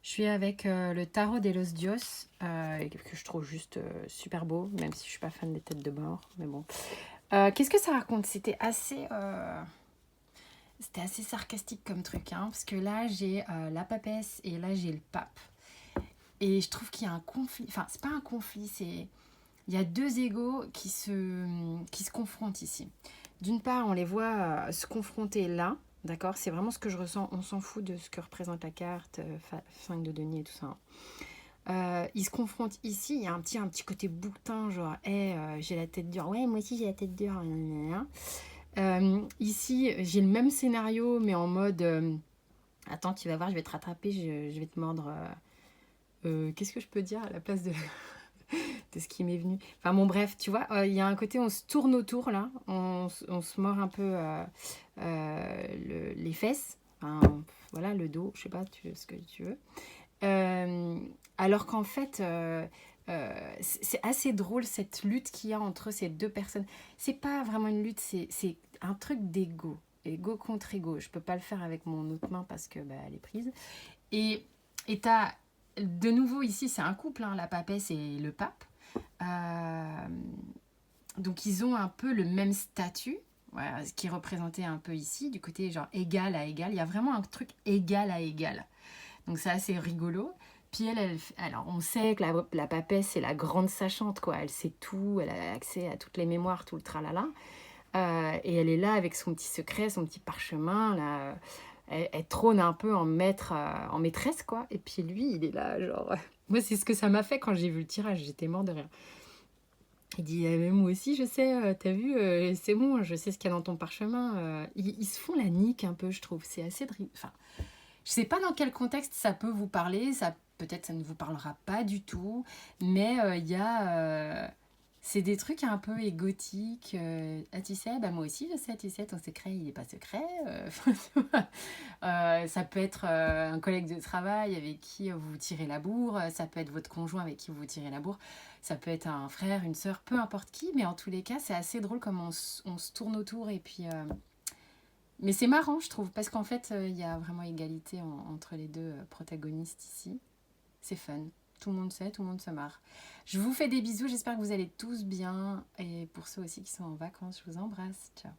Je suis avec le tarot de los Dios, que je trouve juste super beau, même si je suis pas fan des têtes de mort, mais bon. Qu'est-ce que ça raconte? C'était assez sarcastique comme truc, hein, parce que là j'ai la papesse et là j'ai le pape. Et je trouve qu'il y a un conflit, enfin c'est pas un conflit, il y a deux égos qui se confrontent ici. D'une part, on les voit se confronter là, d'accord? C'est vraiment ce que je ressens, on s'en fout de ce que représente la carte, 5 de denier et tout ça. Ils se confrontent ici, il y a un petit côté boutin, genre, hey, j'ai la tête dure, ouais, moi aussi j'ai la tête dure, nanana. Ici, j'ai le même scénario, mais en mode, attends, tu vas voir, je vais te rattraper, je vais te mordre. Qu'est-ce que je peux dire à la place de ce qui m'est venu? Enfin bon, bref, tu vois, il y a un côté, on se tourne autour, là, on se mord un peu les fesses, enfin, voilà, le dos, je sais pas, ce que tu veux. Euh, alors qu'en fait, c'est assez drôle cette lutte qu'il y a entre ces deux personnes. C'est pas vraiment une lutte, c'est un truc d'ego. Ego contre ego. Je peux pas le faire avec mon autre main parce que bah, elle est prise. Et t'as de nouveau ici, c'est un couple, hein, la papesse et le pape. Euh, donc ils ont un peu le même statut, voilà, ce qui est représenté un peu ici, du côté genre égal à égal. Il y a vraiment un truc égal à égal. Donc c'est assez rigolo. Puis alors on sait que la papesse c'est la grande sachante, quoi. Elle sait tout, elle a accès à toutes les mémoires, tout le tralala. Et elle est là avec son petit secret, son petit parchemin, là. Elle trône un peu en maître, en maîtresse, quoi. Et puis lui, il est là, genre... Moi, c'est ce que ça m'a fait quand j'ai vu le tirage. J'étais mort de rire. Il dit, mais moi aussi, je sais, t'as vu, c'est bon, je sais ce qu'il y a dans ton parchemin. Ils se font la nique un peu, je trouve. C'est assez... Enfin, je sais pas dans quel contexte ça peut vous parler, peut-être ça ne vous parlera pas du tout, mais il y a... c'est des trucs un peu égotiques. Ah, tu sais, bah moi aussi je sais, tu sais, ton secret il n'est pas secret. Ça peut être un collègue de travail avec qui vous vous tirez la bourre, ça peut être votre conjoint avec qui vous vous tirez la bourre, ça peut être un frère, une sœur, peu importe qui, mais en tous les cas c'est assez drôle comme on se tourne autour et puis... mais c'est marrant, je trouve, parce qu'en fait, il y a vraiment égalité entre les deux protagonistes ici. C'est fun. Tout le monde sait, tout le monde se marre. Je vous fais des bisous, j'espère que vous allez tous bien. Et pour ceux aussi qui sont en vacances, je vous embrasse. Ciao.